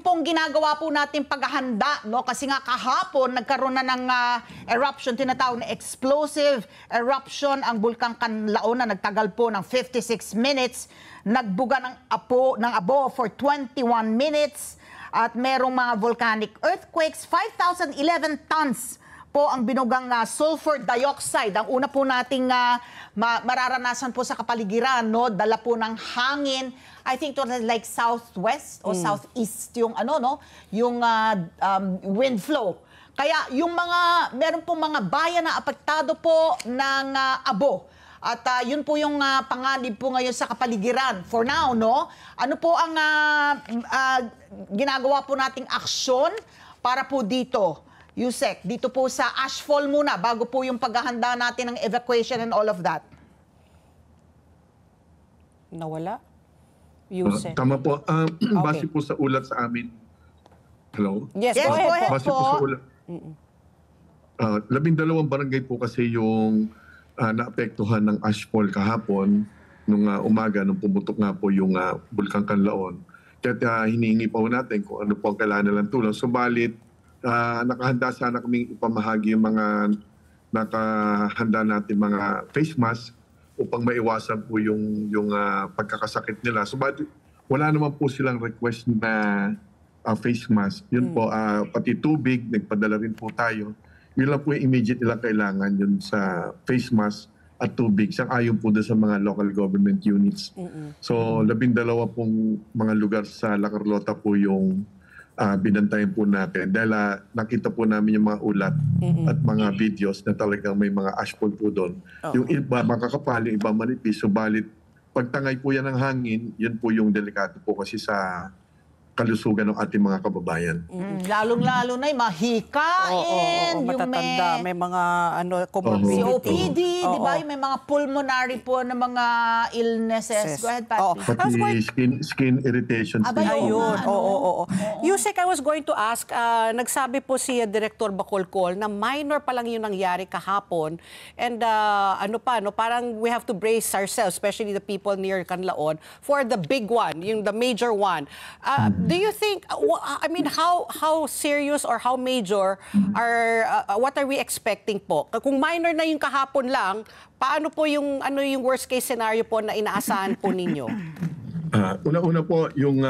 pong ginagawa po natin paghahanda, no? Kasi nga kahapon nagkaroon na ng eruption, tinatawag na explosive eruption ang Bulkang Kanlaon na nagtagal po ng 56 minutes, nagbuga ng abo for 21 minutes at merong mga volcanic earthquakes. 5,011 tons po ang binugang sulfur dioxide. Ang una po nating mararanasan po sa kapaligiran, no? Dala po ng hangin. I think it was like southwest or southeast yung yung wind flow. Kaya yung meron pong mga bayan na apektado po ng abo. At yun po yung panganib po ngayon sa kapaligiran. For now, no? Ano po ang ginagawa po nating aksyon para po dito? Yusek, dito po sa ashfall muna bago po yung paghahanda natin ng evacuation and all of that. Nawala? Yusek. Tama po. Base po sa ulat sa amin. Hello? Yes, go ahead po. Base po sa ulat. 12 barangay po kasi yung naapektuhan ng ashfall kahapon nung umaga nung pumutok nga po yung Bulkang Kanlaon. Kaya hinihingi po natin kung ano po ang kailangan nilang tulong. Subalit, nakahanda sana kaming ipamahagi yung mga nakahanda natin mga face mask upang maiwasan po yung pagkakasakit nila. Subalit, wala naman po silang request na face mask. Yun po, pati tubig, nagpadala rin po tayo. Yun lang po yung immediate nila kailangan yun sa face mask at tubig. Sang-ayon po doon sa mga local government units. So, 12 pong mga lugar sa La Carlota po yung binantayan po natin. Dahil nakita po namin yung mga ulat at mga videos na talagang may mga ashfall po doon. Yung iba makakapal, yung iba manipis. Subalit, pagtangay po yan ng hangin, yun po yung delikado po kasi sa kalusugan ng ating mga kababayan. Lalong-lalo na yung mahikain, yung matatanda, may mga comorbidity. COPD, di ba? May mga pulmonary po na mga illnesses. Go ahead, Patrick. Pati skin irritation. Ayun, Yusek, I was going to ask, nagsabi po si Director Bacolcol na minor pa lang yung nangyari kahapon. And parang we have to brace ourselves, especially the people near Kanlaon, for the big one, yung the major one. Do you think, how serious or how major what are we expecting po? Kung minor na yung kahapon lang, paano po yung worst case scenario po na inaasahan po ninyo? Una-una po, yung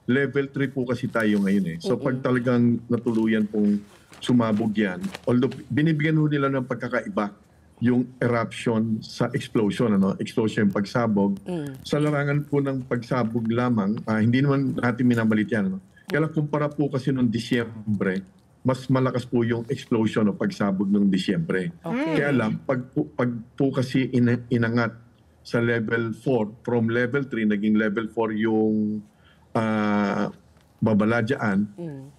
level 3 po kasi tayo ngayon . So pag talagang natuluyan pong sumabog yan, although binibigyan ho nila ng pagkakaiba, yung eruption sa explosion, explosion yung pagsabog. Sa larangan po ng pagsabog lamang, hindi naman natin minamalit yan. Kaya kumpara po kasi noong Disyembre, mas malakas po yung explosion o pagsabog noong Disyembre. Kaya lang, pag po kasi inangat sa level 4, from level 3, naging level 4 yung babaladyaan,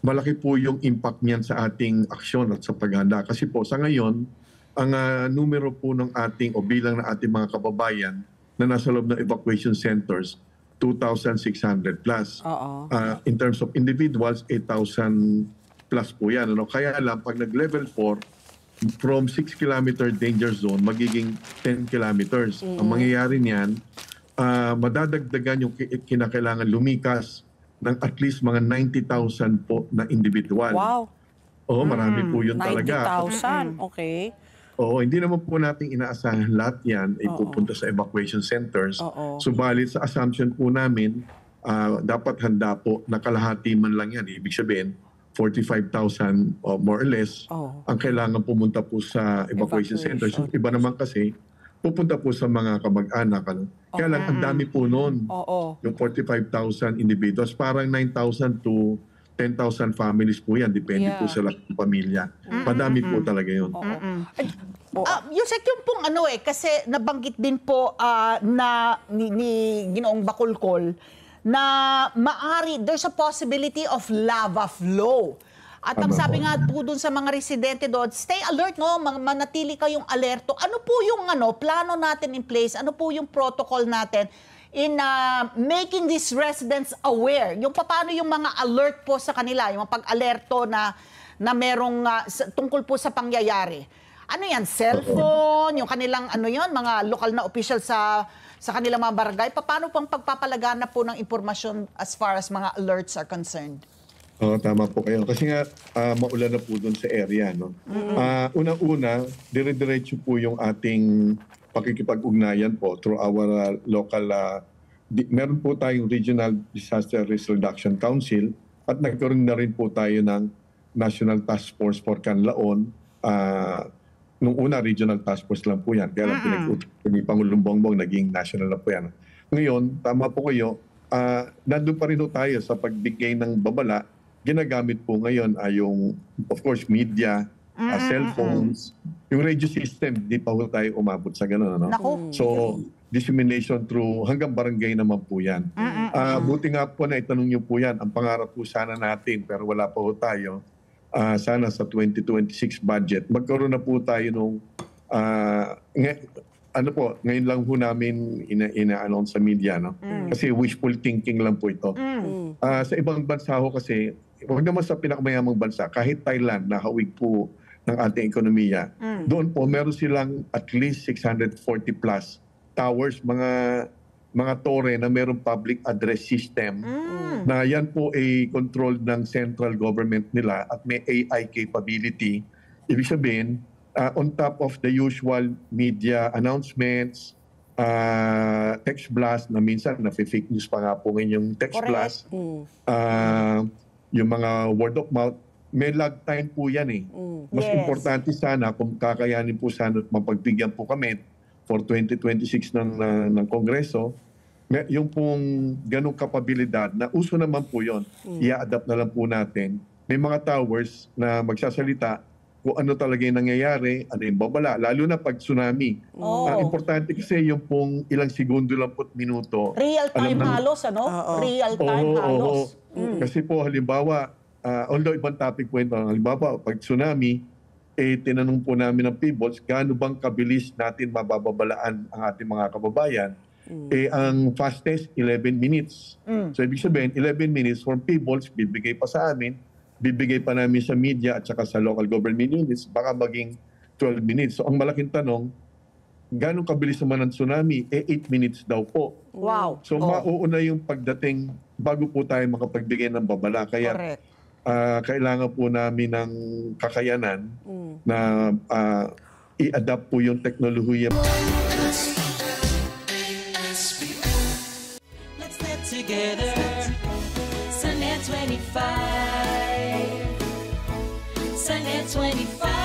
malaki po yung impact niyan sa ating aksyon at sa paghanda. Kasi po sa ngayon, ang numero po ng ating o bilang ng ating mga kababayan na nasa loob ng evacuation centers, 2,600 plus. In terms of individuals, 8,000 plus po yan. Kaya lang, pag nag-level 4, from 6 kilometer danger zone, magiging 10 kilometers. Ang mangyayari niyan, madadagdagan yung kinakailangan lumikas ng at least mga 90,000 po na individual. Wow! Oo, marami po yun talaga. 90,000, okay. Oo, hindi naman po natin inaasahan lahat yan ay pupunta sa evacuation centers. Subalit sa assumption po namin, dapat handa po na kalahati man lang yan. Ibig sabihin, 45,000 more or less ang kailangan pumunta po sa evacuation centers. Yung iba naman kasi, pupunta po sa mga kamag-anak. Kaya lang, ang dami po noon. Yung 45,000 individuals, parang 9,000 to 10,000 families po yan. Depende po sa lahat ng pamilya. Madami po talaga yun. Yusek, yung pong kasi nabanggit din po na ni Ginoong Bacolcol na there's a possibility of lava flow. At ang sabi nga po dun sa mga residente doon, stay alert, manatili kayong alerto. Ano po yung plano natin in place? Ano po yung protocol natin in making these residents aware? Yung paano yung mga alert po sa kanila, yung pag-alerto na merong tungkol po sa pangyayari. Ano yan? Cellphone? Yung kanilang mga lokal na official sa sa kanilang mga barangay. Paano pang pagpapalagana po ng impormasyon as far as mga alerts are concerned? Oo, tama po kayo. Kasi nga, maulan na po doon sa area. No? Unang-una, dire-diretso po yung ating pakikipag-ugnayan po through our local, meron po tayong Regional Disaster Risk Reduction Council at nagkaroon na rin po tayo ng National Task Force for Canlaon. Nung una, Regional Task Force lang po yan. Kaya lang pinag-utos ni Pangulong Bongbong, naging national na po yan. Ngayon, tama po kayo, nandun pa rin po tayo sa pagbigay ng babala. Ginagamit po ngayon ay yung, of course, media, cellphones, yung radio system, di pa po tayo umabot sa gano'n. Ano? Naku. So, dissemination through hanggang barangay naman po yan. Buti nga po na itanong niyo po yan. Ang pangarap po sana natin, pero wala pa po tayo, sana sa 2026 budget, magkaroon na po tayo nung, ngayon lang po namin ina-announce sa media, no? Kasi wishful thinking lang po ito. Sa ibang bansa ho kasi, huwag naman sa pinakamayamang bansa, kahit Thailand, nakawig po ng ating ekonomiya, doon po meron silang at least 640 plus towers, mga tore na mayroong public address system na yan po ay controlled ng central government nila at may AI capability. Ibig sabihin, on top of the usual media announcements, text blast na minsan na-fake news pa nga po ngayon yung text blast, yung mga word of mouth, may lag time po yan eh. Mas importante sana kung kakayanin po sana at mapagbigyan po kami for 2026 ng Kongreso, yung pong ganong kapabilidad na uso naman po yon, i-adapt na lang po natin. May mga towers na magsasalita kung ano talaga yung nangyayari, ano yung babala, lalo na pag tsunami. Importante kasi yung pong ilang segundo lang po at minuto. Real-time halos, ano? Real-time halos. Kasi po halimbawa, although ibang topic po ito, halimbawa pag tsunami, tinanong po namin ng PBOLS, gaano bang kabilis natin mabababalaan ang ating mga kababayan? Ang fastest, 11 minutes. So ibig sabihin, 11 minutes from PBOLS, bibigay pa sa amin, bibigay pa namin sa media at saka sa local government units, baka maging 12 minutes. So ang malaking tanong, gaano kabilis naman ang tsunami? 8 minutes daw po. Wow. So mauuna yung pagdating bago po tayo makapagbigay ng babala. Kaya Correct. Kailangan po namin ng kakayanan na i-adapt po yung teknolohiya. Let's get together. Sunnet 25. Sunnet 25.